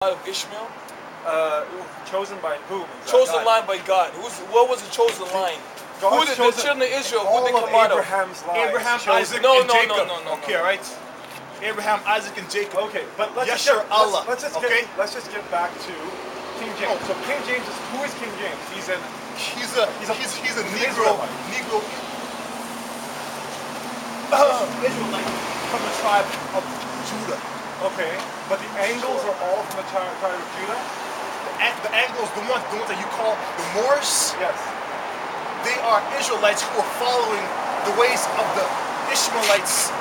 Out of Ishmael? Chosen by whom? Chosen line by God. What was the chosen line? Who did the children of Israel? Who did they come out of? Abraham's line. Abraham, chosen. Isaac, No, and no, Jacob. no, no, no, okay, no. all right. Abraham, Isaac, and Jacob. Okay, but let's Yashar Allah. let's just okay. get back to King James. So King James is who is King James? He's a Negro. Israelite. Negro. Israelite from the tribe of Judah. Okay, but the Angles are all from the tribe of Judah. The Anglos, the ones that you call the Moors, Yes. they are Israelites who are following the ways of the Ishmaelites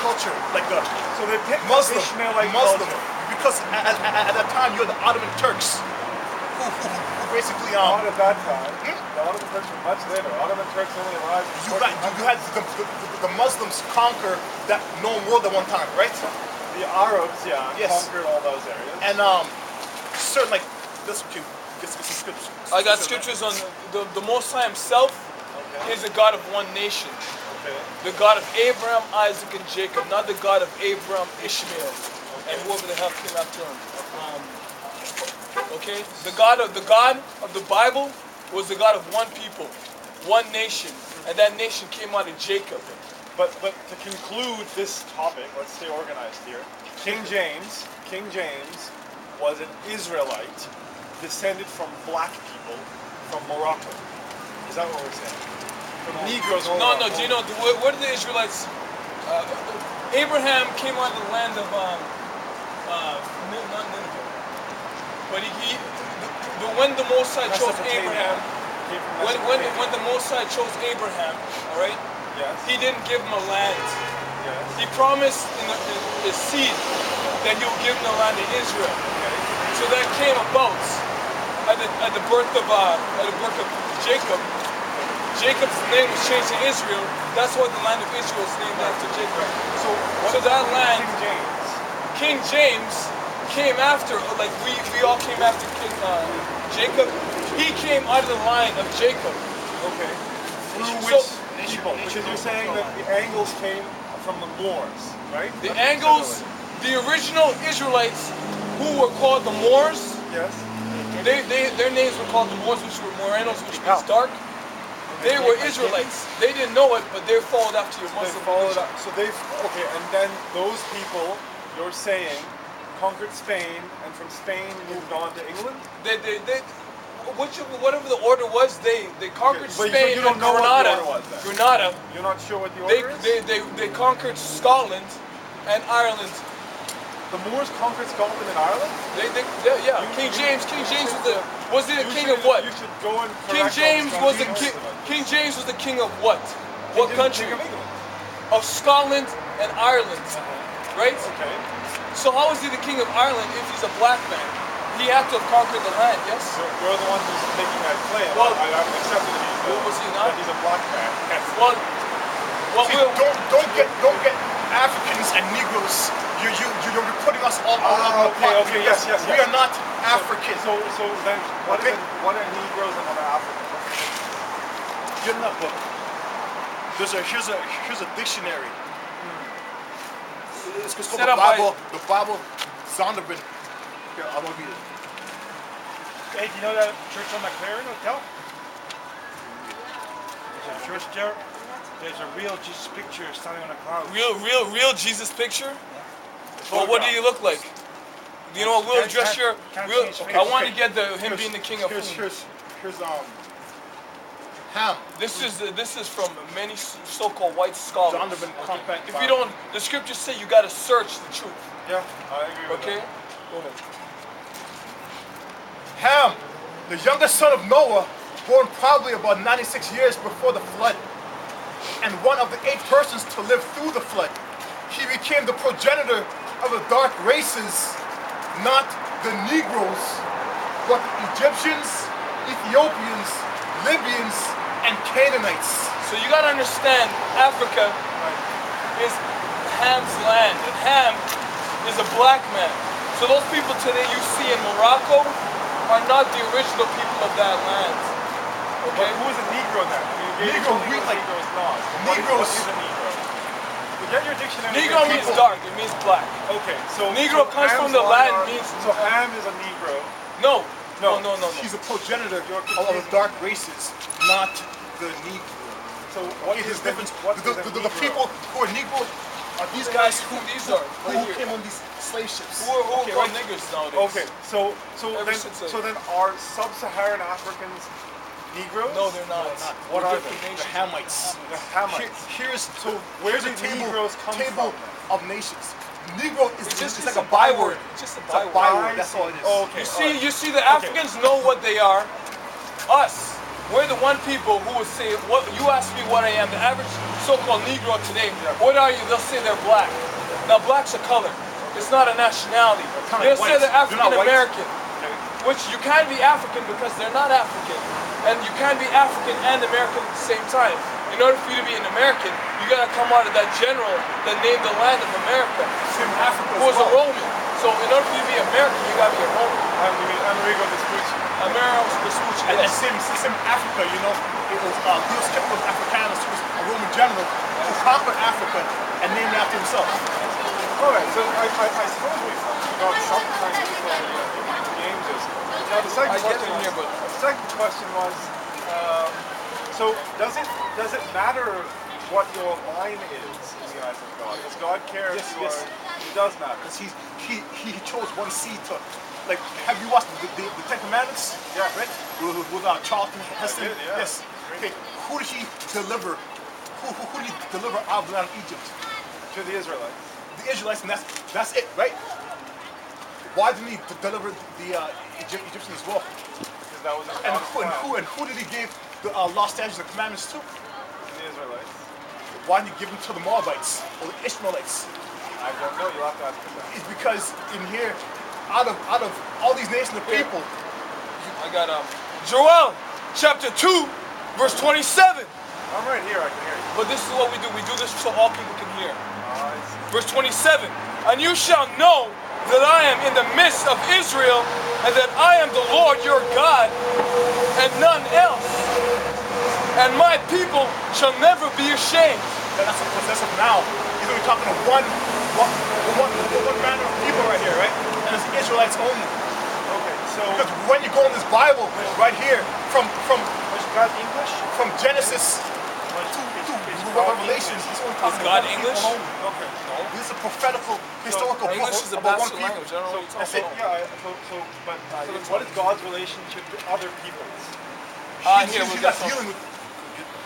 culture, like the So they picked Muslim, Ishmaelite Muslim, culture. because at that time you had the Ottoman Turks, who basically Not at that time. The Ottoman Turks were much later. Ottoman Turks only arrived. in you had the Muslims conquer that known world at one time, right? the Arabs, yeah, Yes. conquered all those areas. And certain like this, okay, get some scriptures. I got scriptures on the Most High Himself Okay. is the God of one nation. Okay. The God of Abraham, Isaac, and Jacob, not the God of Abraham, Ishmael, and whoever the hell came after him. Okay? The God of the Bible was the God of one people, one nation, and that nation came out of Jacob. But to conclude this topic, let's stay organized here. King James was an Israelite descended from black people from Morocco. Is that what we're saying? From Negroes. No, do you know where did the Israelites? Abraham came out of the land of not Nineveh, but when the Most High chose Abraham, when the Most High chose Abraham, all right, Yes. He didn't give him a land. Yes. He promised in the seed that He would give him the land of Israel. Okay. So that came about at the birth of Jacob. Jacob's name was changed to Israel. That's why the land of Israel is named after Jacob. So that land, King James. King James came after, like we all came after King Jacob. He came out of the line of Jacob. Okay. Through So- which people? Because you're saying that the Angles came from the Moors, right? The Angles, the original Israelites who were called the Moors, Yes. their names were called the Moors, which were Morenos, which means dark. They were Israelites. They didn't know it, but they followed after your They Muslim followed religion. up. So okay, and then those people, you're saying, conquered Spain, and from Spain moved on to England? Whatever the order was, they conquered But Spain you don't and know what Granada. the order was then. Granada. You're not sure what the order is? They conquered Scotland and Ireland. The Moors conquered Scotland and Ireland? Yeah. King James was the king of what? You should go and King correct James all was the king. King James was the king of what? He What didn't country? King of England. Of Scotland and Ireland, right? Okay. So how is he the king of Ireland if he's a black man? He had to have conquered the land, yes? So you're the one who's making that claim. Well, I haven't accepted it. was he not? That he's a black man. Yes. Well, See, don't get Africans and Negroes. You're putting us all on the pot. okay, yes. We are not African. So then, what Okay. what are Negroes and what are Africans? Get in that book. Here's a dictionary. It's called Set up by- the Bible Zondervan. Here, I'm gonna read it. Hey, do you know that church on McLaren Hotel? There's a church there. There's a real Jesus picture standing on a cloud. real Jesus picture? Well, what did he look like? You know what? We'll address your Can't real. see his face. I want to get him being the king of food. Here's Ham. This is from many so-called white scholars. Zondervan Compact If you Bible. don't, the scriptures say you got to search the truth. Yeah, I agree with Okay. that. Go ahead. Ham, the youngest son of Noah, born probably about 96 years before the flood, and one of the 8 persons to live through the flood. He became the progenitor of the dark races, not the Negroes, but the Egyptians, Ethiopians, Libyans, and Canaanites. So you got to understand, Africa is Ham's land, and Ham is a black man. So those people today you see in Morocco are not the original people of that land. But Okay? who is a Negro then? Negro, Negro is not. Negroes. What is a Negro? The Get your dictionary. Negro means dark. It means black. Okay, so Negro so comes from Ham's the line Latin means. So Ham is a Negro. No. No. No. He's a progenitor You're of the dark races, not the Negro. So what Okay, is his difference. What The is a people Negro? who are Negro are these guys who These are right here. came on these slave ships. Who are Okay, called right. niggers nowadays? Okay, so Ever then since so then are sub-Saharan Africans Negroes? No, they're not. What They're are different they? The nations. Hamites. The Hamites. Here's So where here's did a table, Negroes come table from? of nations. Negro is It's just it's like a byword. It's just a It's a byword. byword. That's all it is. Oh, okay. You see, the Africans know what they are. Us, we're the one people who would say, "What you ask me what I am?" The average so-called Negro today, what are you? They'll say they're black. Now, black's a color. It's not a nationality. kinda They'll like say they're whites. They're not African whites. American, which you can be African because they're not African, and you can be African and American at the same time. In order for you to be an American, you gotta come out of that general that named the land of America, Same Africa who as was a well. Roman. So in order for you to be American, you gotta be a Roman. Amerigo Vespucci. America was Vespucci. And Yes. same Africa, you know, it was Dios Capitus Africanus, who was a Roman general who conquered Africa and named it after himself. All right, so I suppose we've got some kind of games this. Now the second I get question in was, here, but the second question was, so does it matter what your line is in the eyes of God? Does God care Yes, if you yes. are? It does matter. Because he chose one seed to, like, have you watched the Ten Commandments? Yeah. Right? With Charlton Heston? did, yeah. Yes. Okay, who did he deliver? Who did he deliver out of the land of Egypt? To the Israelites. The Israelites, and that's it, right? Why didn't he deliver the Egyptians as well? Because that was a And promised land who did he give the law, statutes, and commandments to? to the Israelites. Why didn't he give them to the Moabites or the Ishmaelites? I don't know. You'll have to ask me that. It's because in here, out of all these nations of Here. people, I got Joel chapter 2, verse 27. I'm right here. I can hear you. But this is what we do. We do this so all people can hear. I see. Verse 27. And you shall know that I am in the midst of Israel, and that I am the Lord your God, and none else. And my people shall never be ashamed. that's a possessive noun. He's only talking to one manner of people right here, right? And it's the Israelites only. Okay, so Because when you go in this Bible, right here, from is God English? Genesis to Revelations, he's only talking to God one English? people only. Okay. This is a prophetical, historical book English is a about one bastard people. language. I don't know what you're That's talking it. about. Yeah. So then what is God's relationship to other peoples? Here, He's we'll not get some. dealing with.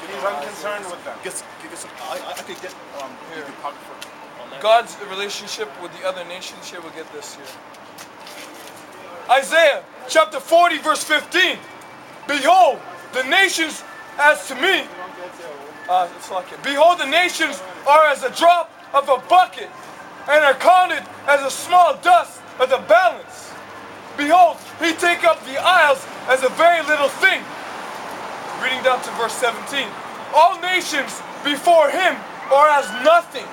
He's unconcerned with them. I could get the apocrypha on that. God's relationship with the other nations here, we'll get this here. Isaiah chapter 40, verse 15. Behold, the nations as to me. It's like it. Behold, the nations are as a drop of a bucket, and are counted as a small dust of the balance. Behold, he take up the isles as a very little thing. Reading down to verse 17. All nations before him are as nothing,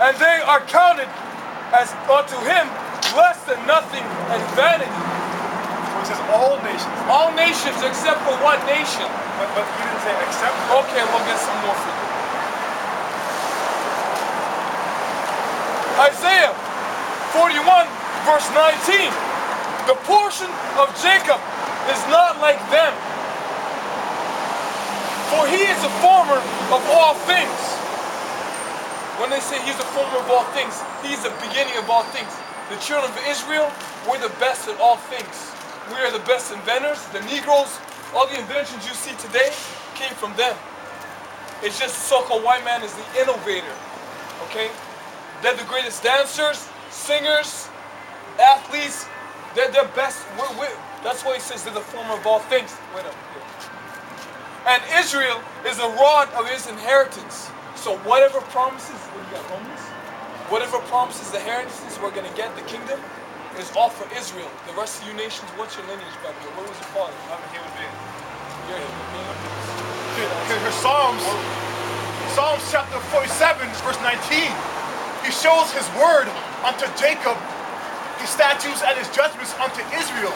and they are counted as unto him less than nothing and vanity. So it says all nations. All nations except for one nation. But you didn't say except. Okay, we'll get some more for you. Isaiah 41, verse 19. The portion of Jacob is not like them, for he is the former of all things. When they say he's the former of all things, he's the beginning of all things. The children of Israel, we're the best at all things. We are the best inventors. The Negroes, all the inventions you see today came from them. It's just so-called white man is the innovator, okay? They're the greatest dancers, singers, athletes. They're their best. That's why he says they're the former of all things. Wait up here. And Israel is the rod of his inheritance. So whatever promises, what do you got, Romans? Whatever promises the inheritance we're going to get, the kingdom, is all for Israel. The rest of you nations, what's your lineage, by the way? What was your father? I'm a human being. You're a human being. Her Psalms chapter 47, verse 19. He shows his word unto Jacob, his statutes and his judgments unto Israel.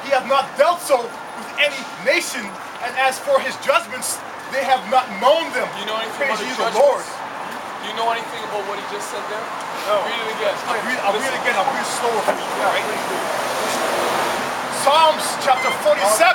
He hath not dealt so with any nation, and as for his judgments, they have not known them. You know anything Praise about ye the the Lord. judgments? Do you know anything about what he just said there? No. Read it again. I'll read it again. I'll read it slower for you. Right? Psalms chapter 47.